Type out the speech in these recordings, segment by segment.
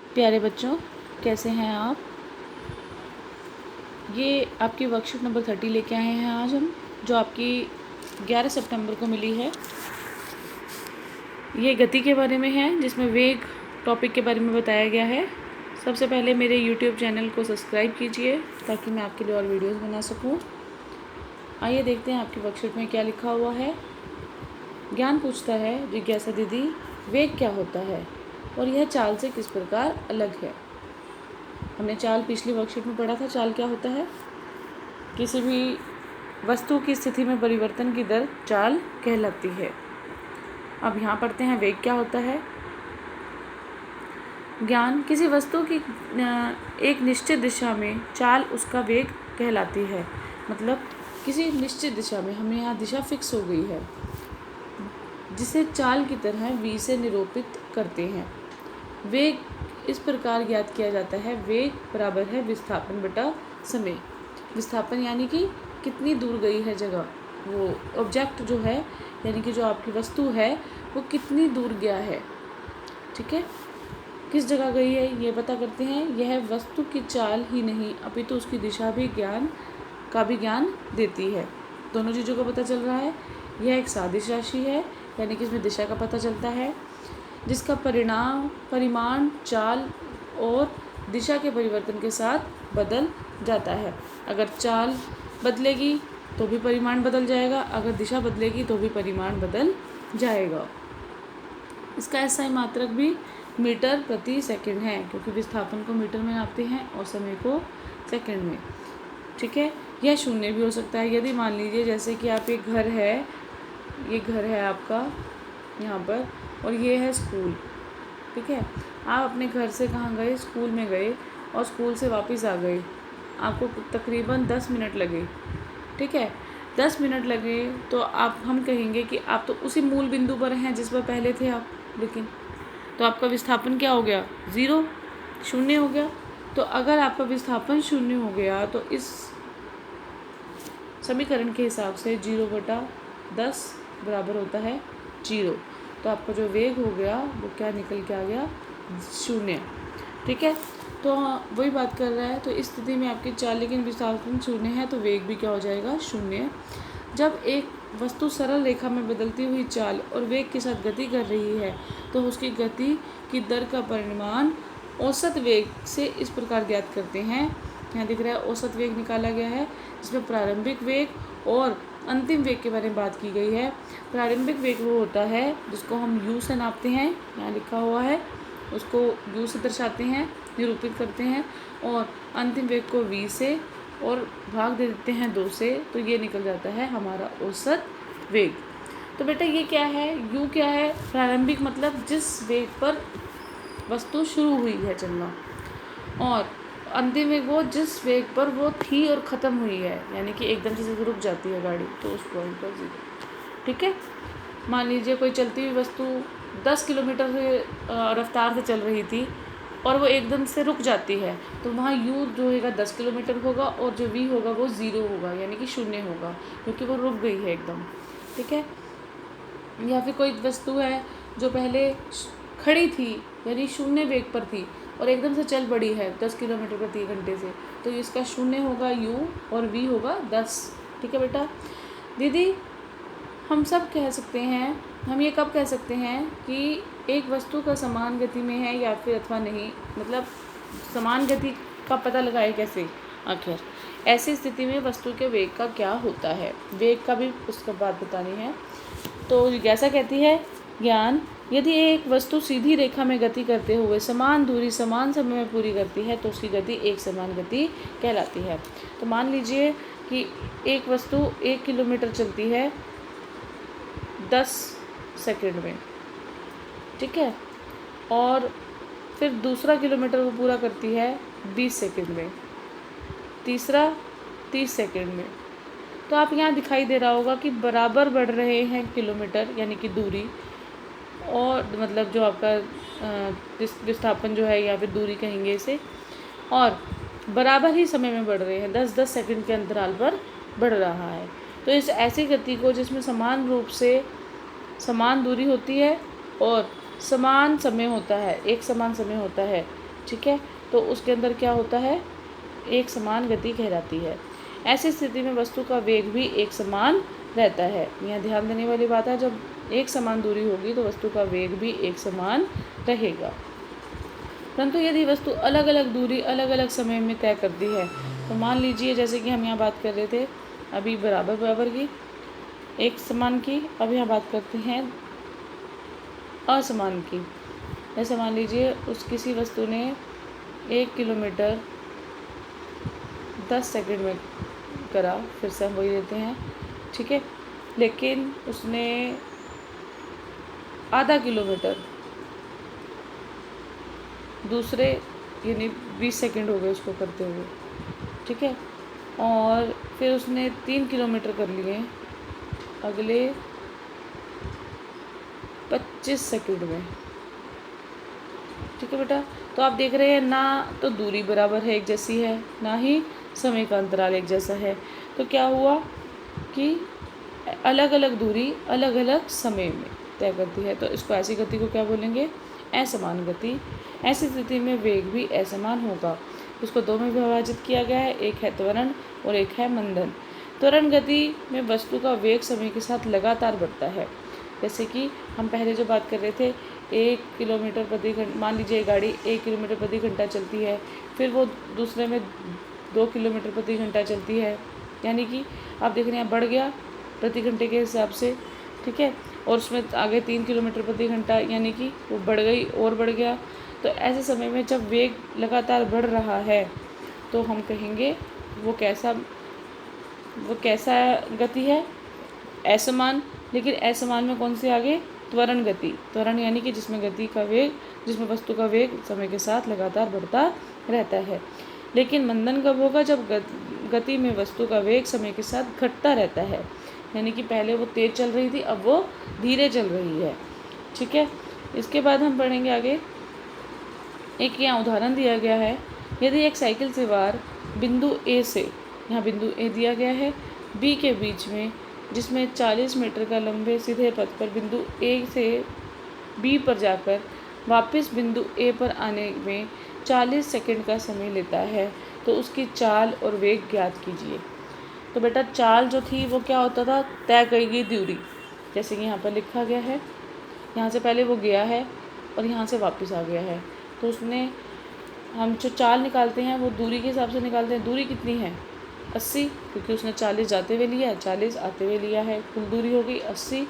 प्यारे बच्चों, कैसे हैं आप। ये आपकी वर्कशीट नंबर 30 लेके आए हैं आज हम, जो आपकी 11 सितंबर को मिली है। ये गति के बारे में है, जिसमें वेग टॉपिक के बारे में बताया गया है। सबसे पहले मेरे यूट्यूब चैनल को सब्सक्राइब कीजिए ताकि मैं आपके लिए और वीडियोस बना सकूं। आइए देखते हैं आपकी वर्कशीट में क्या लिखा हुआ है। ज्ञान पूछता है, जिज्ञासा दीदी, वेग क्या होता है और यह चाल से किस प्रकार अलग है। हमने चाल पिछली वर्कशीट में पढ़ा था। चाल क्या होता है? किसी भी वस्तु की स्थिति में परिवर्तन की दर चाल कहलाती है। अब यहाँ पढ़ते हैं वेग क्या होता है। ज्ञान किसी वस्तु की एक निश्चित दिशा में चाल उसका वेग कहलाती है। मतलब किसी निश्चित दिशा में, हमें यहाँ दिशा फिक्स हो गई है, जिसे चाल की तरह v से निरूपित करते हैं। वेग इस प्रकार ज्ञात किया जाता है। वेग बराबर है विस्थापन बटा समय। विस्थापन यानी कि कितनी दूर गई है जगह, वो ऑब्जेक्ट जो है, यानी कि जो आपकी वस्तु है, वो कितनी दूर गया है। ठीक है, किस जगह गई है ये पता करते हैं। यह वस्तु की चाल ही नहीं अपितु उसकी दिशा भी ज्ञान देती है। दोनों चीज़ों का पता चल रहा है। यह एक सादिश राशि है, यानी कि इसमें दिशा का पता चलता है, जिसका परिमाण चाल और दिशा के परिवर्तन के साथ बदल जाता है। अगर चाल बदलेगी तो भी परिमाण बदल जाएगा, अगर दिशा बदलेगी तो भी परिमाण बदल जाएगा। इसका एसआई मात्रक भी मीटर प्रति सेकंड है, क्योंकि विस्थापन को मीटर में नापते हैं और समय को सेकंड में। ठीक है, यह शून्य भी हो सकता है। यदि मान लीजिए जैसे कि आप एक घर है, ये घर है आपका यहाँ पर, और ये है स्कूल। ठीक है, आप अपने घर से कहाँ गए? स्कूल में गए, और स्कूल से वापस आ गए। आपको तकरीबन 10 मिनट लगे। ठीक है, 10 मिनट लगे तो हम कहेंगे कि आप तो उसी मूल बिंदु पर हैं जिस पर पहले थे आप। लेकिन तो आपका विस्थापन क्या हो गया? 0, शून्य हो गया। तो अगर आपका विस्थापन शून्य हो गया तो इस समीकरण के हिसाब से 0/10 बराबर होता है 0। तो आपका जो वेग हो गया वो क्या निकल के आ गया? 0। ठीक है, तो वही बात कर रहा है। तो इस स्थिति में आपकी चाल, लेकिन विस्थापन 0 है तो वेग भी क्या हो जाएगा? 0। जब एक वस्तु सरल रेखा में बदलती हुई चाल और वेग के साथ गति कर रही है तो उसकी गति की दर का परिमाण औसत वेग से इस प्रकार ज्ञात करते हैं। यहाँ दिख रहा है औसत वेग निकाला गया है, जिसमें प्रारंभिक वेग और अंतिम वेग के बारे में बात की गई है। प्रारंभिक वेग वो होता है जिसको हम u से नापते हैं, यहाँ लिखा हुआ है, उसको u से दर्शाते हैं, निरूपित करते हैं, और अंतिम वेग को v से और भाग दे देते हैं 2 से, तो ये निकल जाता है हमारा औसत वेग। तो बेटा ये क्या है? u क्या है? प्रारंभिक मतलब जिस वेग पर वस्तु शुरू हुई है चलना, और अंतिम वेग वो जिस वेग पर वो थी और ख़त्म हुई है, यानी कि एकदम से रुक जाती है गाड़ी, तो उस पॉइंट पर 0। ठीक है, मान लीजिए कोई चलती हुई वस्तु 10 किलोमीटर से रफ्तार से चल रही थी और वो एकदम से रुक जाती है, तो वहाँ u जो होगा 10 किलोमीटर होगा और जो v होगा वो 0 होगा, यानी कि 0 होगा, क्योंकि वो रुक गई है एकदम। ठीक है, या फिर कोई वस्तु है जो पहले खड़ी थी, यानी 0 वेग पर थी, और एकदम से चल पड़ी है 10 किलोमीटर प्रति घंटे से, तो इसका 0 होगा u और v होगा 10। ठीक है बेटा। दीदी, हम सब कह सकते हैं, हम ये कब कह सकते हैं कि एक वस्तु का समान गति में है या फिर अथवा नहीं? मतलब समान गति का पता लगाए कैसे आखिर? ऐसी स्थिति में वस्तु के वेग का क्या होता है, वेग का भी उसका बात बतानी है। तो जिज्ञासा कहती है, ज्ञान, यदि एक वस्तु सीधी रेखा में गति करते हुए समान दूरी समान समय में पूरी करती है तो उसकी गति एक समान गति कहलाती है। तो मान लीजिए कि एक वस्तु 1 किलोमीटर चलती है 10 सेकंड में। ठीक है, और फिर दूसरा किलोमीटर वो पूरा करती है 20 सेकंड में, तीसरा 30 सेकंड में। तो आप यहाँ दिखाई दे रहा होगा कि बराबर बढ़ रहे हैं किलोमीटर, यानी कि दूरी, और मतलब जो आपका विस्थापन जो है या फिर दूरी कहेंगे इसे, और बराबर ही समय में बढ़ रहे हैं, 10-10 सेकंड के अंतराल पर बढ़ रहा है। तो इस ऐसी गति को जिसमें समान रूप से समान दूरी होती है और समान समय होता है, एक समान समय होता है, ठीक है। तो उसके अंदर क्या होता है, एक समान गति कहलाती है। ऐसी स्थिति में वस्तु का वेग भी एक समान रहता है। यहाँ ध्यान देने वाली बात है, जब एक समान दूरी होगी तो वस्तु का वेग भी एक समान रहेगा। परंतु यदि वस्तु अलग अलग दूरी अलग अलग समय में तय करती है, तो मान लीजिए जैसे कि हम यहाँ बात कर रहे थे अभी बराबर बराबर की, एक समान की, अब यहाँ बात करते हैं असमान की। जैसे मान लीजिए उस किसी वस्तु ने 1 किलोमीटर 10 सेकंड में करा, फिर से हम वही लेते हैं, ठीक है। लेकिन उसने आधा किलोमीटर दूसरे यानी 20 सेकंड हो गए उसको करते हुए, ठीक है। और फिर उसने 3 किलोमीटर कर लिए अगले 25 सेकंड में, ठीक है बेटा। तो आप देख रहे हैं ना तो दूरी बराबर है, एक जैसी है, ना ही समय का अंतराल एक जैसा है। तो क्या हुआ कि अलग अलग दूरी अलग अलग समय में तय करती है। तो इसको ऐसी गति को क्या बोलेंगे, असमान गति। ऐसी स्थिति में वेग भी असमान होगा। इसको दो में विभाजित किया गया है, एक है त्वरण और एक है मंदन। त्वरण गति में वस्तु का वेग समय के साथ लगातार बढ़ता है। जैसे कि हम पहले जो बात कर रहे थे, 1 किलोमीटर प्रति घंटा, मान लीजिए गाड़ी 1 किलोमीटर प्रति घंटा चलती है, फिर वो दूसरे में 2 किलोमीटर प्रति घंटा चलती है, यानी कि आप देख रहे हैं बढ़ गया प्रति घंटे के हिसाब से, ठीक है। और उसमें आगे 3 किलोमीटर प्रति घंटा, यानी कि वो बढ़ गई और बढ़ गया। तो ऐसे समय में जब वेग लगातार बढ़ रहा है तो हम कहेंगे वो कैसा गति है, असमान। लेकिन असमान में कौन से आगे, त्वरण गति। त्वरण यानी कि जिसमें वस्तु का वेग समय के साथ लगातार बढ़ता रहता है। लेकिन मंदन कब होगा, जब गति में वस्तु का वेग समय के साथ घटता रहता है, यानी कि पहले वो तेज चल रही थी, अब वो धीरे चल रही है, ठीक है। इसके बाद हम पढ़ेंगे आगे, एक यहाँ उदाहरण दिया गया है। यदि एक साइकिल सवार बिंदु ए से, यहाँ बिंदु ए दिया गया है, बी के बीच में, जिसमें 40 मीटर का लंबे सीधे पथ पर बिंदु ए से बी पर जाकर वापस बिंदु ए पर आने में 40 सेकंड का समय लेता है, तो उसकी चाल और वेग ज्ञात कीजिए। तो बेटा चाल जो थी वो क्या होता था, तय की गई दूरी, जैसे कि यहाँ पर लिखा गया है, यहाँ से पहले वो गया है और यहाँ से वापस आ गया है। तो उसने, हम जो चाल निकालते हैं वो दूरी के हिसाब से निकालते हैं। दूरी कितनी है, 80, क्योंकि उसने 40 जाते हुए लिया, 40 आते हुए लिया है, कुल दूरी हो गई 80।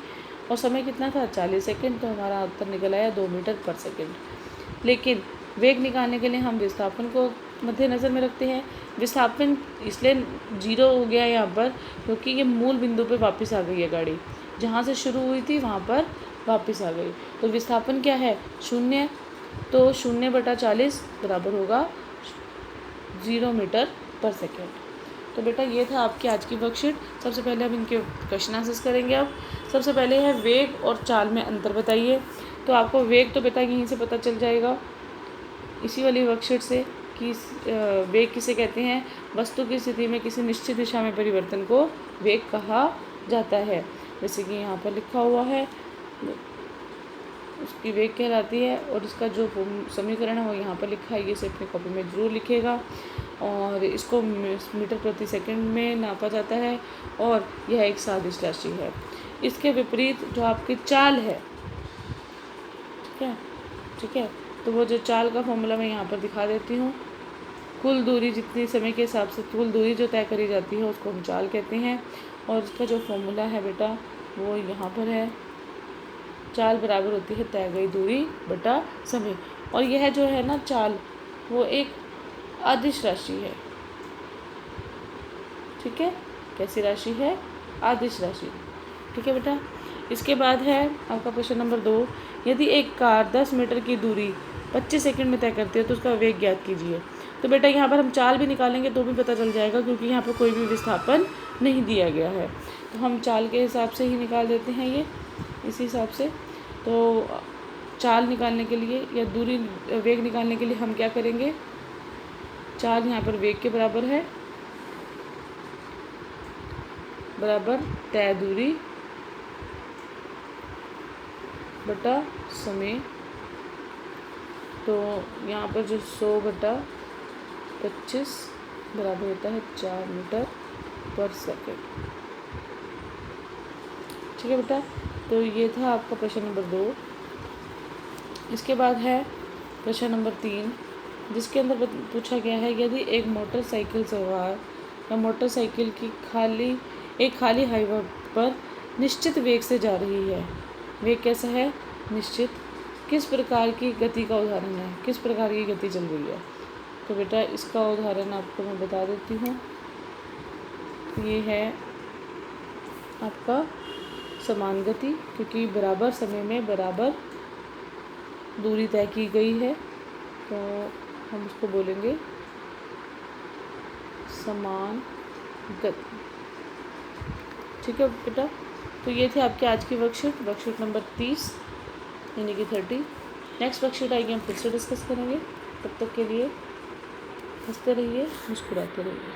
और समय कितना था, 40 सेकंड। तो हमारा उत्तर निकल आया 2 मीटर पर सेकंड। लेकिन वेग निकालने के लिए हम विस्थापन को मद्देनज़र में रखते हैं। विस्थापन इसलिए 0 हो गया यहाँ पर क्योंकि ये मूल बिंदु पे वापस आ गई है गाड़ी, जहाँ से शुरू हुई थी वहाँ पर वापस आ गई। तो विस्थापन क्या है, 0। तो 0/40 बराबर होगा 0 मीटर पर सेकेंड। तो बेटा ये था आपकी आज की वर्कशीट। सबसे पहले हम इनके क्वेश्चन आंसर्स करेंगे। अब सबसे पहले है वेग और चाल में अंतर बताइए। तो आपको वेग तो बेटा यहीं से पता चल जाएगा, इसी वाली वर्कशीट से, कि वेग किसे कहते हैं, वस्तु की स्थिति में किसी निश्चित दिशा में परिवर्तन को वेग कहा जाता है। जैसे कि यहाँ पर लिखा हुआ है, उसकी वेग कहलाती है। और इसका जो समीकरण है वो यहाँ पर लिखा है, ये से अपनी कॉपी में ज़रूर लिखिएगा। और इसको मीटर प्रति सेकंड में नापा जाता है और यह एक सादिश राशि है। इसके विपरीत जो आपकी चाल है, ठीक है, तो वो जो चाल का फॉर्मूला मैं यहाँ पर दिखा देती हूँ। कुल दूरी, जितनी समय के हिसाब से कुल दूरी जो तय करी जाती है उसको हम चाल कहते हैं। और इसका जो फॉर्मूला है बेटा वो यहाँ पर है, चाल बराबर होती है तय गई दूरी बटा समय। और यह जो है ना चाल, वो एक अदिश राशि है, ठीक है। कैसी राशि है, अदिश राशि, ठीक है बेटा। इसके बाद है आपका क्वेश्चन नंबर 2। यदि एक कार 10 मीटर की दूरी 25 सेकंड में तय करती है तो उसका वेग ज्ञात कीजिए। तो बेटा यहाँ पर हम चाल भी निकालेंगे तो भी पता चल जाएगा, क्योंकि यहाँ पर कोई भी विस्थापन नहीं दिया गया है। तो हम चाल के हिसाब से ही निकाल देते हैं, ये इसी हिसाब से। तो चाल निकालने के लिए या दूरी वेग निकालने के लिए हम क्या करेंगे, चाल यहाँ पर वेग के बराबर है, बराबर तय दूरी बटा समय तो यहाँ पर जो 100/25 बराबर होता है 4 मीटर पर सेकेंड। ठीक है बेटा, तो ये था आपका प्रश्न नंबर 2। इसके बाद है प्रश्न नंबर 3, जिसके अंदर पूछा गया है यदि एक मोटरसाइकिल सवार या मोटरसाइकिल की खाली हाईवे पर निश्चित वेग से जा रही है। वेग कैसा है? निश्चित। किस प्रकार की गति का उदाहरण है? किस प्रकार की गति चल रही है? तो बेटा इसका उदाहरण आपको मैं बता देती हूँ। ये है आपका समान गति, क्योंकि बराबर समय में बराबर दूरी तय की गई है, तो हम उसको बोलेंगे समान गति। ठीक है बेटा, तो ये थे आपके आज की वर्कशीट नंबर 30 यानी कि 30। नेक्स्ट वर्कशीट आएगी, हम फिर से डिस्कस करेंगे। तब तक के लिए हंसते रहिए, मुस्कुराते रहिए।